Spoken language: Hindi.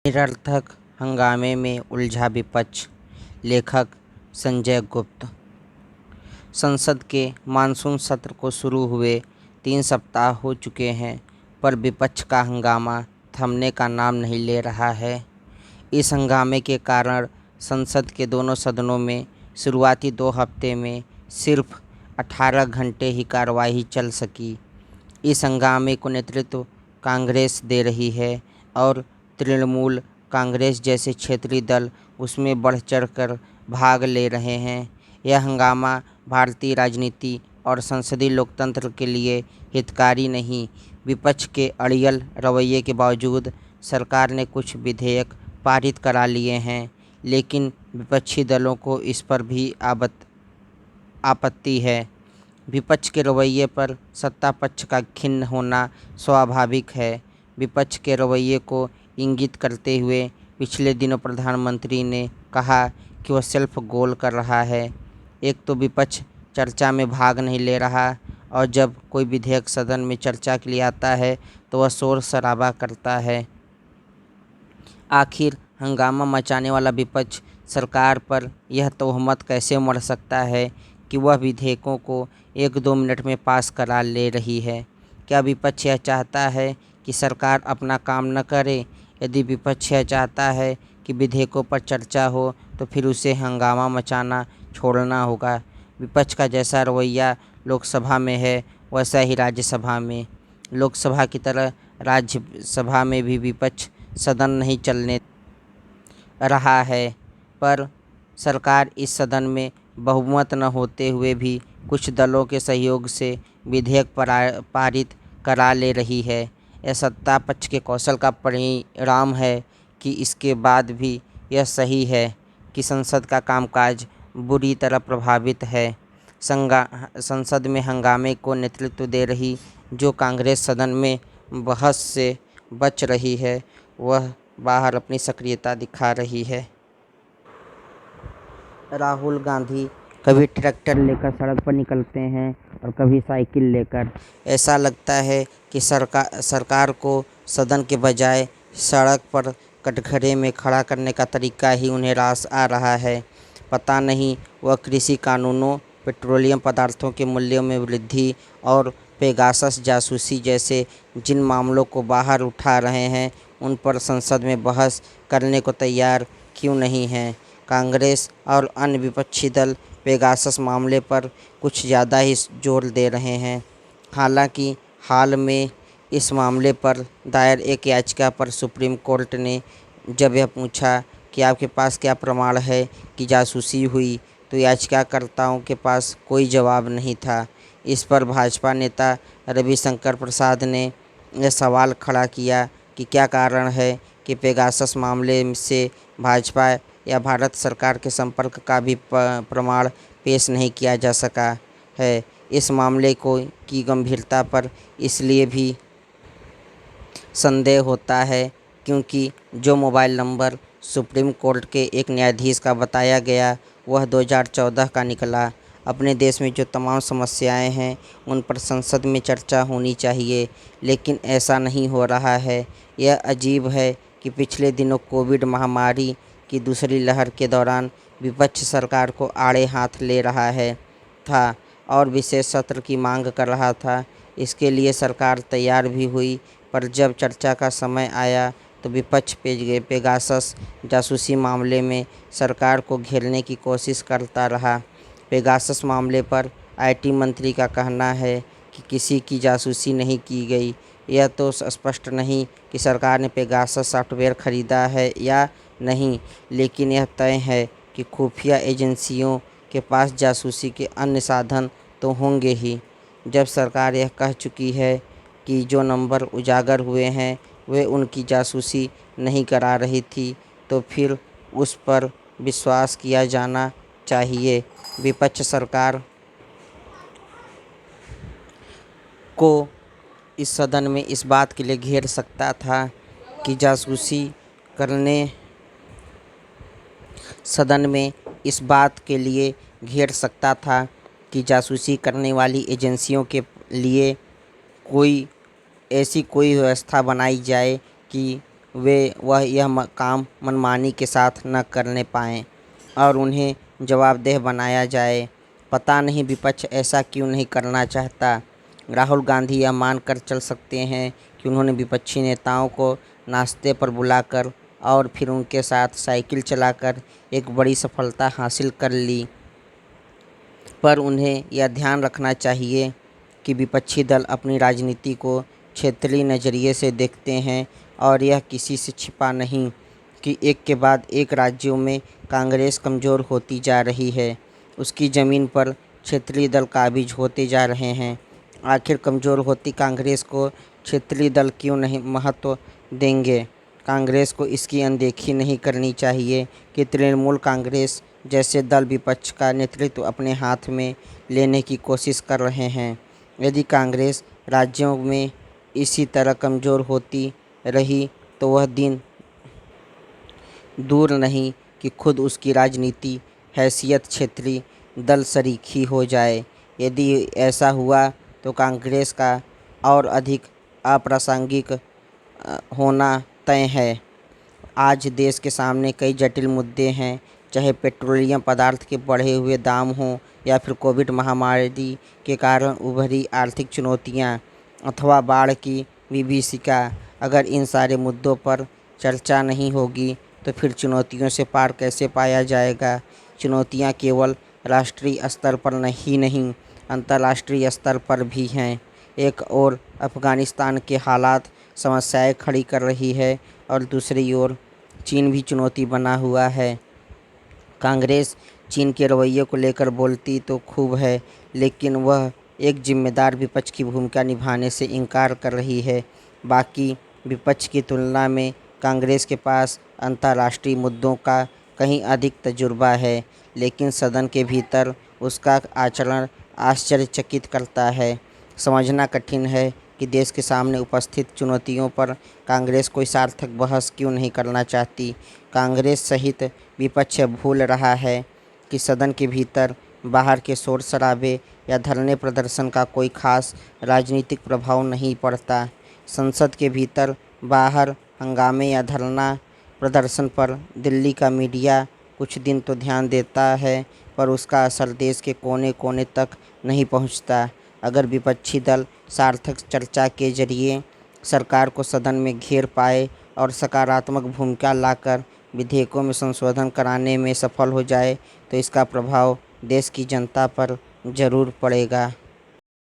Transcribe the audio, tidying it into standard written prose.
निरर्थक हंगामे में उलझा विपक्ष। लेखक संजय गुप्त। संसद के मानसून सत्र को शुरू हुए 3 सप्ताह हो चुके हैं, पर विपक्ष का हंगामा थमने का नाम नहीं ले रहा है। इस हंगामे के कारण संसद के दोनों सदनों में शुरुआती 2 हफ्ते में सिर्फ 18 घंटे ही कार्यवाही चल सकी। इस हंगामे को नेतृत्व कांग्रेस दे रही है और तृणमूल कांग्रेस जैसे क्षेत्रीय दल उसमें बढ़ चढ़कर भाग ले रहे हैं। यह हंगामा भारतीय राजनीति और संसदीय लोकतंत्र के लिए हितकारी नहीं। विपक्ष के अड़ियल रवैये के बावजूद सरकार ने कुछ विधेयक पारित करा लिए हैं, लेकिन विपक्षी दलों को इस पर भी आपत्ति है। विपक्ष के रवैये पर सत्ता पक्ष का खिन्न होना स्वाभाविक है। विपक्ष के रवैये को इंगित करते हुए पिछले दिनों प्रधानमंत्री ने कहा कि वह सेल्फ गोल कर रहा है। एक तो विपक्ष चर्चा में भाग नहीं ले रहा, और जब कोई विधेयक सदन में चर्चा के लिए आता है तो वह शोर शराबा करता है। आखिर हंगामा मचाने वाला विपक्ष सरकार पर यह तोहमत कैसे मढ़ सकता है कि वह विधेयकों को 1-2 मिनट में पास करा ले रही है? क्या विपक्ष यह चाहता है कि सरकार अपना काम न करे? यदि विपक्ष यह चाहता है कि विधेयकों पर चर्चा हो तो फिर उसे हंगामा मचाना छोड़ना होगा। विपक्ष का जैसा रवैया लोकसभा में है, वैसा ही राज्यसभा में। लोकसभा की तरह राज्यसभा में भी विपक्ष सदन नहीं चलने रहा है, पर सरकार इस सदन में बहुमत न होते हुए भी कुछ दलों के सहयोग से विधेयक पारित करा ले रही है। यह सत्ता पक्ष के कौशल का परिणाम है कि इसके बाद भी यह सही है कि संसद का कामकाज बुरी तरह प्रभावित है। संसद में हंगामे को नेतृत्व दे रही जो कांग्रेस सदन में बहस से बच रही है, वह बाहर अपनी सक्रियता दिखा रही है। राहुल गांधी कभी ट्रैक्टर लेकर सड़क पर निकलते हैं और कभी साइकिल लेकर। ऐसा लगता है कि सरकार को सदन के बजाय सड़क पर कटघरे में खड़ा करने का तरीका ही उन्हें रास आ रहा है। पता नहीं वह कृषि कानूनों, पेट्रोलियम पदार्थों के मूल्यों में वृद्धि और पेगासस जासूसी जैसे जिन मामलों को बाहर उठा रहे हैं, उन पर संसद में बहस करने को तैयार क्यों नहीं हैं। कांग्रेस और अन्य विपक्षी दल पेगासस मामले पर कुछ ज़्यादा ही जोर दे रहे हैं। हालांकि हाल में इस मामले पर दायर एक याचिका पर सुप्रीम कोर्ट ने जब यह पूछा कि आपके पास क्या प्रमाण है कि जासूसी हुई, तो याचिकाकर्ताओं के पास कोई जवाब नहीं था। इस पर भाजपा नेता रविशंकर प्रसाद ने यह सवाल खड़ा किया कि क्या कारण है कि पेगासस मामले से भाजपा या भारत सरकार के संपर्क का भी प्रमाण पेश नहीं किया जा सका है। इस मामले की गंभीरता पर इसलिए भी संदेह होता है क्योंकि जो मोबाइल नंबर सुप्रीम कोर्ट के एक न्यायाधीश का बताया गया, वह 2014 का निकला। अपने देश में जो तमाम समस्याएं हैं, उन पर संसद में चर्चा होनी चाहिए, लेकिन ऐसा नहीं हो रहा है। यह अजीब है कि पिछले दिनों कोविड महामारी की दूसरी लहर के दौरान विपक्ष सरकार को आड़े हाथ ले रहा था और विशेष सत्र की मांग कर रहा था। इसके लिए सरकार तैयार भी हुई, पर जब चर्चा का समय आया तो विपक्ष पेगासस जासूसी मामले में सरकार को घेरने की कोशिश करता रहा। पेगासस मामले पर आईटी मंत्री का कहना है कि किसी की जासूसी नहीं की गई। यह तो स्पष्ट नहीं कि सरकार ने पेगासस सॉफ्टवेयर खरीदा है या नहीं, लेकिन यह तय है कि खुफिया एजेंसियों के पास जासूसी के अन्य साधन तो होंगे ही। जब सरकार यह कह चुकी है कि जो नंबर उजागर हुए हैं वे उनकी जासूसी नहीं करा रही थी, तो फिर उस पर विश्वास किया जाना चाहिए। विपक्ष सरकार को इस सदन में इस बात के लिए घेर सकता था कि जासूसी करने सदन में इस बात के लिए घेर सकता था कि जासूसी करने वाली एजेंसियों के लिए कोई व्यवस्था बनाई जाए कि वह यह काम मनमानी के साथ न करने पाएं और उन्हें जवाबदेह बनाया जाए। पता नहीं विपक्ष ऐसा क्यों नहीं करना चाहता। राहुल गांधी यह मानकर चल सकते हैं कि उन्होंने विपक्षी नेताओं को नाश्ते पर बुलाकर और फिर उनके साथ साइकिल चलाकर एक बड़ी सफलता हासिल कर ली, पर उन्हें यह ध्यान रखना चाहिए कि विपक्षी दल अपनी राजनीति को क्षेत्रीय नज़रिए से देखते हैं और यह किसी से छिपा नहीं कि एक के बाद एक राज्यों में कांग्रेस कमज़ोर होती जा रही है। उसकी ज़मीन पर क्षेत्रीय दल काबिज होते जा रहे हैं। आखिर कमज़ोर होती कांग्रेस को क्षेत्रीय दल क्यों नहीं महत्व देंगे। कांग्रेस को इसकी अनदेखी नहीं करनी चाहिए कि तृणमूल कांग्रेस जैसे दल विपक्ष का नेतृत्व अपने हाथ में लेने की कोशिश कर रहे हैं। यदि कांग्रेस राज्यों में इसी तरह कमज़ोर होती रही तो वह दिन दूर नहीं कि खुद उसकी राजनीति हैसियत क्षेत्रीय दल शरीक हो जाए। यदि ऐसा हुआ तो कांग्रेस का और अधिक अप्रासंगिक होना तय है। आज देश के सामने कई जटिल मुद्दे हैं, चाहे पेट्रोलियम पदार्थ के बढ़े हुए दाम हों या फिर कोविड महामारी के कारण उभरी आर्थिक चुनौतियां अथवा बाढ़ की विभीषिका। अगर इन सारे मुद्दों पर चर्चा नहीं होगी तो फिर चुनौतियों से पार कैसे पाया जाएगा। चुनौतियां केवल राष्ट्रीय स्तर पर ही नहीं, अंतर्राष्ट्रीय स्तर पर भी हैं। एक ओर अफ़गानिस्तान के हालात समस्याएं खड़ी कर रही है और दूसरी ओर चीन भी चुनौती बना हुआ है। कांग्रेस चीन के रवैये को लेकर बोलती तो खूब है, लेकिन वह एक जिम्मेदार विपक्ष की भूमिका निभाने से इनकार कर रही है। बाकी विपक्ष की तुलना में कांग्रेस के पास अंतर्राष्ट्रीय मुद्दों का कहीं अधिक तजुर्बा है, लेकिन सदन के भीतर उसका आचरण आश्चर्यचकित करता है। समझना कठिन है कि देश के सामने उपस्थित चुनौतियों पर कांग्रेस कोई सार्थक बहस क्यों नहीं करना चाहती। कांग्रेस सहित विपक्ष भूल रहा है कि सदन के भीतर बाहर के शोर शराबे या धरने प्रदर्शन का कोई खास राजनीतिक प्रभाव नहीं पड़ता। संसद के भीतर बाहर हंगामे या धरना प्रदर्शन पर दिल्ली का मीडिया कुछ दिन तो ध्यान देता है, पर उसका असर देश के कोने कोने तक नहीं पहुंचता। अगर विपक्षी दल सार्थक चर्चा के जरिए सरकार को सदन में घेर पाए और सकारात्मक भूमिका लाकर विधेयकों में संशोधन कराने में सफल हो जाए तो इसका प्रभाव देश की जनता पर जरूर पड़ेगा।